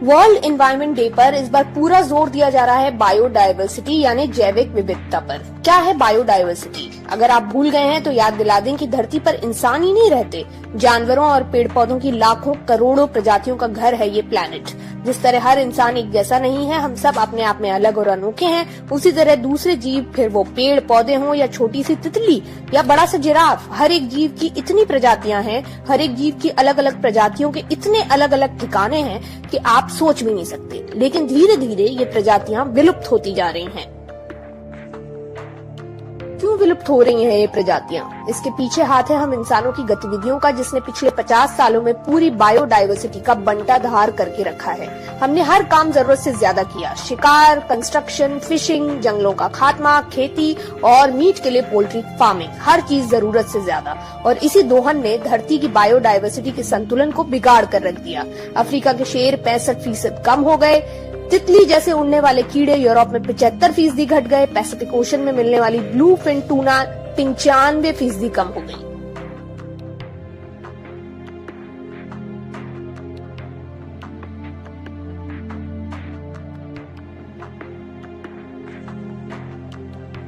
World environment day पर इस बार पूरा जोर दिया जा रहा है बायोडायवर्सिटी यानी जैविक विविधता पर। क्या है बायोडायवर्सिटी? अगर आप भूल गए हैं तो याद दिला दें कि धरती पर इंसान ही नहीं रहते, जानवरों और पेड़ पौधों की लाखों करोड़ों प्रजातियों का घर है ये प्लेनेट। जिस तरह हर इंसान एक जैसा नहीं है, हम सब अपने आप में अलग और अनोखे हैं, उसी तरह दूसरे जीव, फिर वो पेड़ पौधे हों या छोटी सी तितली या बड़ा सा जिराफ, हर एक जीव की इतनी प्रजातियां हैं, हर एक जीव की अलग अलग प्रजातियों के इतने अलग अलग ठिकाने हैं कि आप सोच भी नहीं सकते। लेकिन धीरे धीरे ये प्रजातियां विलुप्त होती जा रही हैं। क्यों विलुप्त हो रही हैं ये प्रजातियां? इसके पीछे हाथ है हम इंसानों की गतिविधियों का, जिसने पिछले 50 सालों में पूरी बायोडायवर्सिटी का बंटाधार करके रखा है। हमने हर काम जरूरत से ज्यादा किया, शिकार, कंस्ट्रक्शन, फिशिंग, जंगलों का खात्मा, खेती और मीट के लिए पोल्ट्री फार्मिंग, हर चीज जरूरत से ज्यादा। और इसी दोहन ने धरती की बायोडायवर्सिटी के संतुलन को बिगाड़ कर रख दिया। अफ्रीका के शेर 65% कम हो गए, तितली जैसे उड़ने वाले कीड़े यूरोप में 75% घट गए, पैसिफिक ओशन में मिलने वाली ब्लू फिन टूना 95% कम हो गई।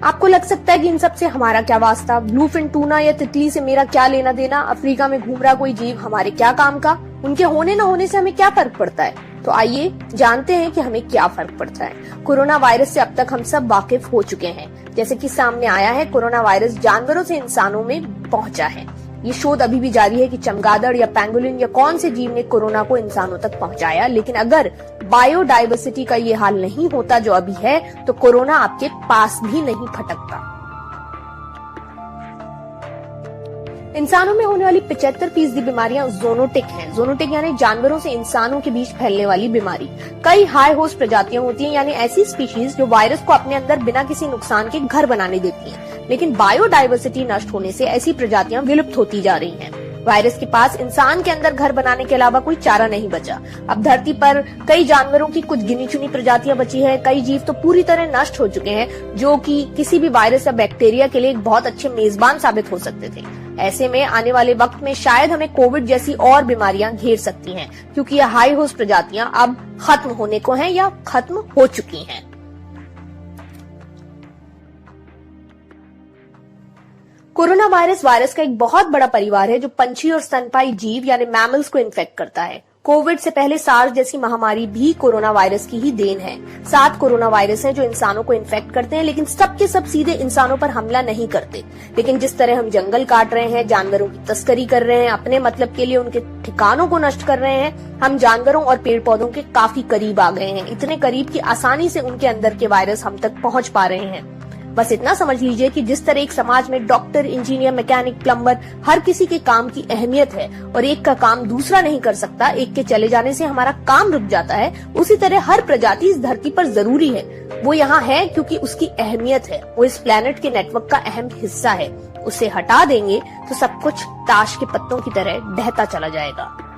आपको लग सकता है कि इन सब से हमारा क्या वास्ता, ब्लू फिन टूना या तितली से मेरा क्या लेना देना, अफ्रीका में घूम रहा कोई जीव हमारे क्या काम का, उनके होने न होने से हमें क्या फर्क पड़ता है? तो आइए जानते हैं कि हमें क्या फर्क पड़ता है। कोरोना वायरस से अब तक हम सब वाकिफ हो चुके हैं। जैसे कि सामने आया है, कोरोना वायरस जानवरों से इंसानों में पहुंचा है। ये शोध अभी भी जारी है कि चमगादड़ या पेंगुलिन या कौन से जीव ने कोरोना को इंसानों तक पहुंचाया। लेकिन अगर बायोडायवर्सिटी का ये हाल नहीं होता जो अभी है, तो कोरोना आपके पास भी नहीं फटकता। इंसानों में होने वाली 75% बीमारियां ज़ोनोटिक हैं। ज़ोनोटिक यानी जानवरों से इंसानों के बीच फैलने वाली बीमारी। कई हाई होस्ट प्रजातियां होती हैं, यानी ऐसी स्पीशीज जो वायरस को अपने अंदर बिना किसी नुकसान के घर बनाने देती हैं। लेकिन बायोडायवर्सिटी नष्ट होने से ऐसी प्रजातियां विलुप्त होती जा रही हैं। वायरस के पास इंसान के अंदर घर बनाने के अलावा कोई चारा नहीं बचा। अब धरती पर कई जानवरों की कुछ गिनी चुनी प्रजातियां बची है। कई जीव तो पूरी तरह नष्ट हो चुके हैं, जो कि किसी भी वायरस या बैक्टीरिया के लिए एक बहुत अच्छे मेजबान साबित हो सकते थे। ऐसे में आने वाले वक्त में शायद हमें कोविड जैसी और बीमारियां घेर सकती हैं, क्योंकि ये हाई होस्ट प्रजातियां अब खत्म होने को हैं या खत्म हो चुकी हैं। कोरोना वायरस का एक बहुत बड़ा परिवार है जो पंछी और स्तनपायी जीव यानी मैमल्स को इन्फेक्ट करता है। कोविड से पहले सार्स जैसी महामारी भी कोरोना वायरस की ही देन है। 7 कोरोना वायरस हैं जो इंसानों को इन्फेक्ट करते हैं, लेकिन सबके सब सीधे इंसानों पर हमला नहीं करते। लेकिन जिस तरह हम जंगल काट रहे हैं, जानवरों की तस्करी कर रहे हैं, अपने मतलब के लिए उनके ठिकानों को नष्ट कर रहे हैं, हम जानवरों और पेड़ पौधों के काफी करीब आ गए हैं। इतने करीब कि आसानी से उनके अंदर के वायरस हम तक पहुंच पा रहे हैं। बस इतना समझ लीजिए कि जिस तरह एक समाज में डॉक्टर, इंजीनियर, मैकेनिक, प्लम्बर, हर किसी के काम की अहमियत है और एक का काम दूसरा नहीं कर सकता, एक के चले जाने से हमारा काम रुक जाता है, उसी तरह हर प्रजाति इस धरती पर जरूरी है। वो यहाँ है क्योंकि उसकी अहमियत है, वो इस प्लेनेट के नेटवर्क का अहम हिस्सा है। उसे हटा देंगे तो सब कुछ ताश के पत्तों की तरह बहता चला जाएगा।